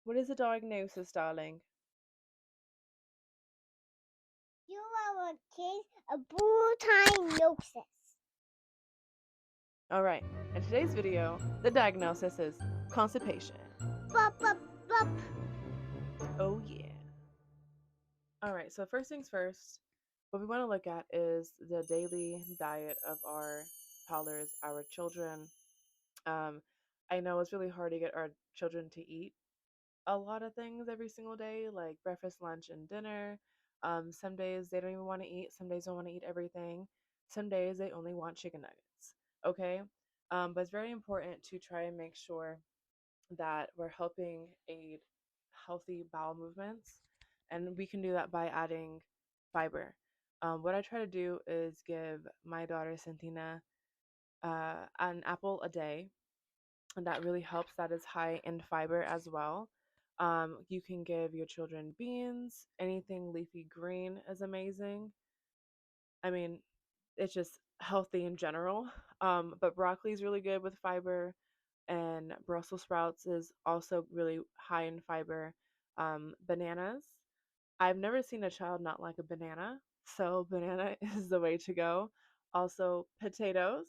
What is the diagnosis, darling? You are a case of bullinosis. All right. In today's video, the diagnosis is constipation. Bup, bup, bup. Oh yeah. All right. So first things first, what we want to look at is the daily diet of our toddlers, our children. Um, I know it's really hard to get our children to eat a lot of things every single day, like breakfast, lunch, and dinner. Some days they don't even want to eat. Some days they want to eat everything. Some days they only want chicken nuggets. Okay. But it's very important to try and make sure that we're helping aid healthy bowel movements. And we can do that by adding fiber. What I try to do is give my daughter Santina an apple a day, and that really helps. That is high in fiber as well. You can give your children beans, anything leafy green is amazing. I mean, it's just healthy in general. But broccoli is really good with fiber, and Brussels sprouts is also really high in fiber. Bananas. I've never seen a child not like a banana, so banana is the way to go. Also, potatoes.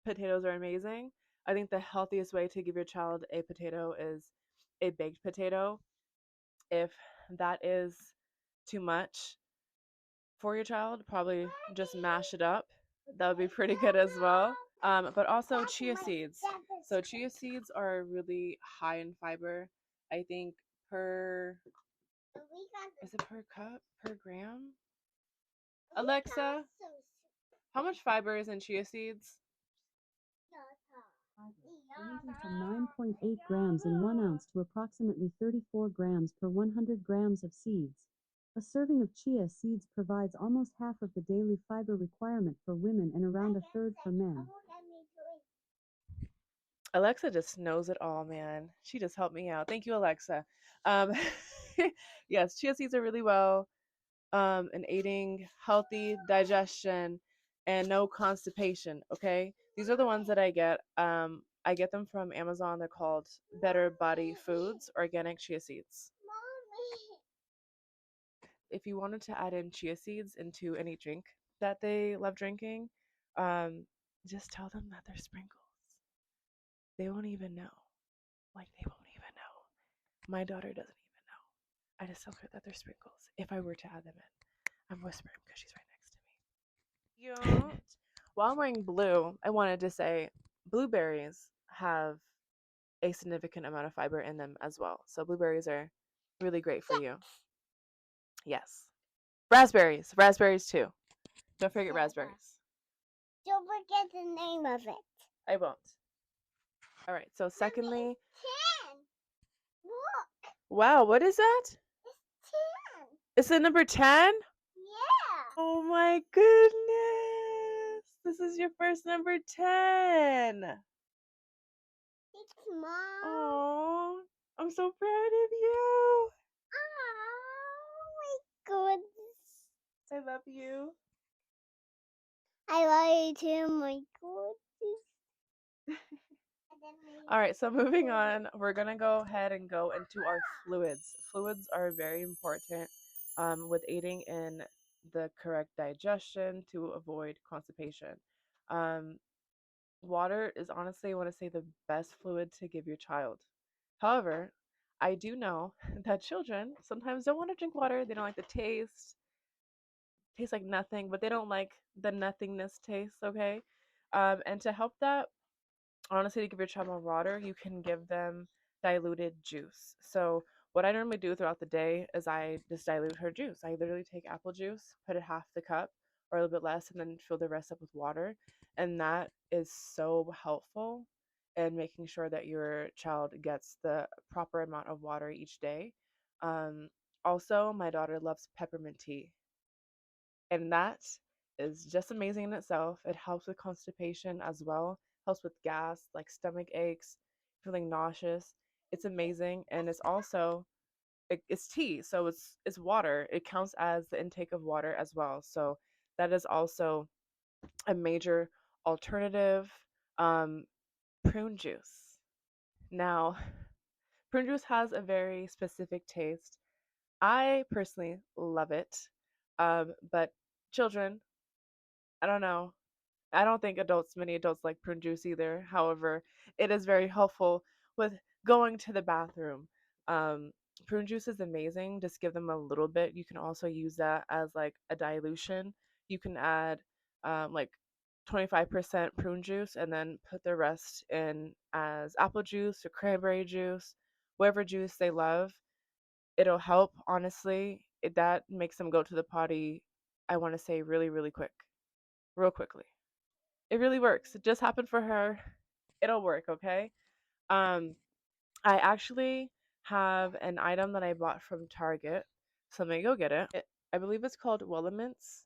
Potatoes are amazing. I think the healthiest way to give your child a potato is a baked potato. If that is too much for your child, probably just mash it up. That would be pretty good as well. But also chia seeds. So chia seeds are really high in fiber. I think per is it per cup per gram? Alexa, how much fiber is in chia seeds? Ranging from 9.8 grams in 1 ounce to approximately 34 grams per 100 grams of seeds. A serving of chia seeds provides almost half of the daily fiber requirement for women and around a third for men. Alexa just knows it all, man. She just helped me out. Thank you, Alexa. Um, yes, chia seeds are really well in aiding healthy digestion and no constipation. Okay, these are the ones that I get. I get them from Amazon. They're called Better Body Foods Organic Chia Seeds. If you wanted to add in chia seeds into any drink that they love drinking, um, just tell them that they're sprinkles. They won't even know. Like, they won't even know. My daughter doesn't even know. I just tell her that they're sprinkles if I were to add them in. I'm whispering because she's right next to me. Yeah. While I'm wearing blue, I wanted to say blueberries have a significant amount of fiber in them as well. So blueberries are really great for you. Yes. Raspberries. Raspberries too. Don't forget raspberries. Don't forget the name of it. I won't. All right. So secondly, 10. Look, wow, what is that? it's 10. Is it number 10? Yeah. Oh my goodness. This is your first number 10. It's Mom. Oh, I'm so proud of you. Oh my goodness. I love you. I love you too, my goodness. All right, so moving on, we're going to go ahead and go into our fluids. Fluids are very important with aiding in the correct digestion to avoid constipation. Um, Water is honestly, I want to say, the best fluid to give your child. However, I do know that children sometimes don't want to drink water. They don't like the taste. Tastes like nothing, but they don't like the nothingness taste, okay? And to help that, honestly, to give your child more water, you can give them diluted juice. So what I normally do throughout the day is I just dilute her juice. I literally take apple juice, put it half the cup or a little bit less, and then fill the rest up with water. And that is so helpful in making sure that your child gets the proper amount of water each day. Um, Also, my daughter loves peppermint tea, and that is just amazing in itself. It helps with constipation as well, helps with gas, like stomach aches, feeling nauseous. It's amazing, and it's also it's tea, so it's water. It counts as the intake of water as well. So that is also a major alternative. Prune juice. Now, Prune juice has a very specific taste. I personally love it. But children, I don't know. I don't think many adults like prune juice either. However, it is very helpful with going to the bathroom. Um, Prune juice is amazing. Just give them a little bit. You can also use that as like a dilution. You can add like 25% prune juice and then put the rest in as apple juice or cranberry juice, whatever juice they love. It'll help, honestly. That makes them go to the potty, I want to say, really, really quick, real quickly. It really works. It just happened for her. It'll work, okay? Um, I actually have an item that I bought from Target, so let me go get it. I believe it's called Wellemints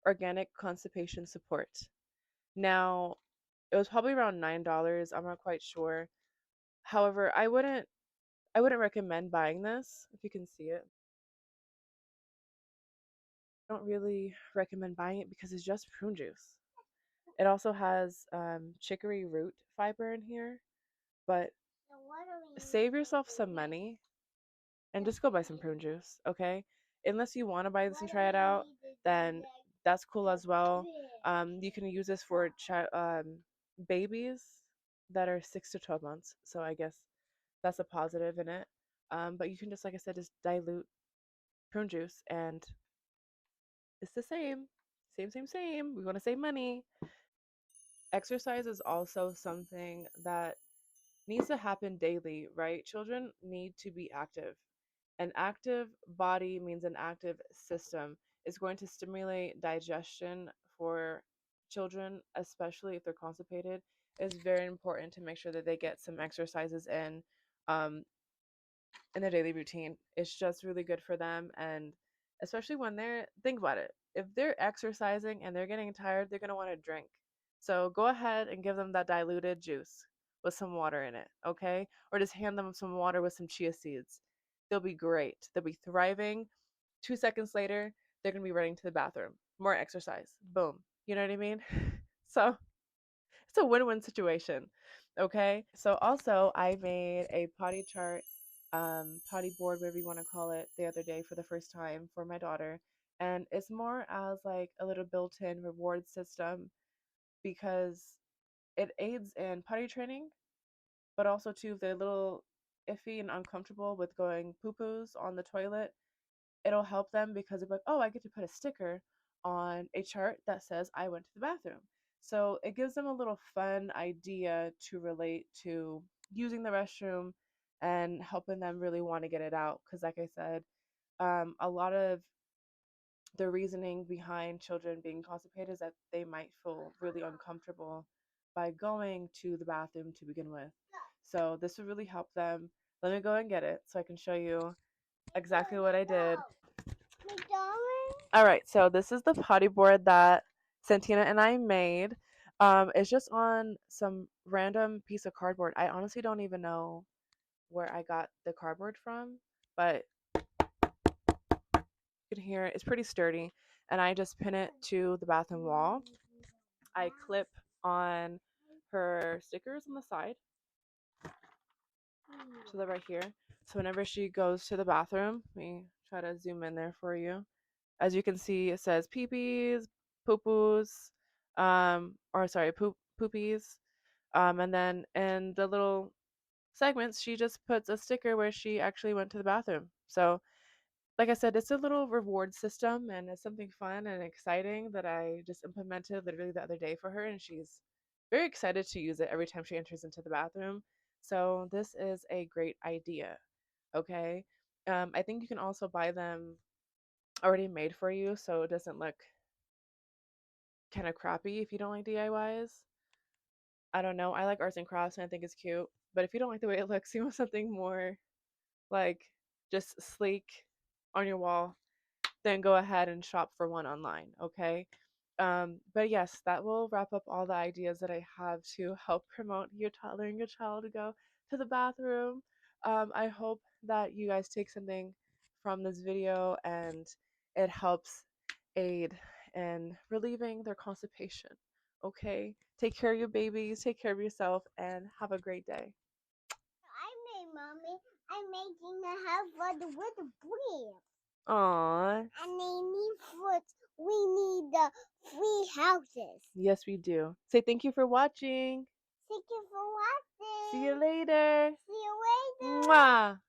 Organic Constipation Support. Now, it was probably around $9. I'm not quite sure. However, I wouldn't recommend buying this if you can see it. I don't really recommend buying it because it's just prune juice. It also has chicory root fiber in here, but save yourself some money and just go buy some prune juice, okay? Unless you want to buy this and try it out, then that's cool as well. You can use this for babies that are 6 to 12 months, so I guess that's a positive in it. But you can just, like I said, just dilute prune juice, and it's the same. Same, same, same. We want to save money. Exercise is also something that needs to happen daily, right? Children need to be active. An active body means an active system. It's going to stimulate digestion for children, especially if they're constipated. It's very important to make sure that they get some exercises um, in their daily routine. It's just really good for them. And especially when think about it, if they're exercising and they're getting tired, they're going to want to drink. So go ahead and give them that diluted juice with some water in it, okay? Or just hand them some water with some chia seeds. They'll be great. They'll be thriving. 2 seconds later, they're going to be running to the bathroom. More exercise. Boom. You know what I mean? So it's a win-win situation. Okay. So also I made a potty chart, potty board, whatever you want to call it, the other day for the first time for my daughter. And it's more as like a little built-in reward system because it aids in potty training, but also too if they're a little iffy and uncomfortable with going poo-poos on the toilet, it'll help them because they're like, oh, I get to put a sticker on a chart that says I went to the bathroom. So it gives them a little fun idea to relate to using the restroom and helping them really want to get it out. Because, like I said, a lot of the reasoning behind children being constipated is that they might feel really uncomfortable by going to the bathroom to begin with. So this would really help them. Let me go and get it so I can show you exactly what I did. All right, so this is the potty board that Santina and I made. It's just on some random piece of cardboard. I honestly don't even know where I got the cardboard from, but you can hear it's pretty sturdy. And I just pin it to the bathroom wall. I clip on her stickers on the side, so they're right here. So whenever she goes to the bathroom, let me try to zoom in there for you. As you can see, it says peepees, poo-poos, or sorry, poopies. And then in the little segments, she just puts a sticker where she actually went to the bathroom. So, like I said, it's a little reward system and it's something fun and exciting that I just implemented literally the other day for her, and she's very excited to use it every time she enters into the bathroom. So, this is a great idea. Okay. I think you can also buy them already made for you so it doesn't look kind of crappy if you don't like DIYs. I don't know. I like arts and crafts and I think it's cute. But if you don't like the way it looks, you want something more like just sleek on your wall, then go ahead and shop for one online, okay? But yes, that will wrap up all the ideas that I have to help promote your toddler and your child to go to the bathroom. I hope that you guys take something from this video and it helps aid in relieving their constipation. Okay? Take care of your babies, take care of yourself, and have a great day. I made mommy. making a house with the bread. Aw. And they need food. We need the 3 houses. Yes, we do. Say thank you for watching. Thank you for watching. See you later. See you later. Mwah.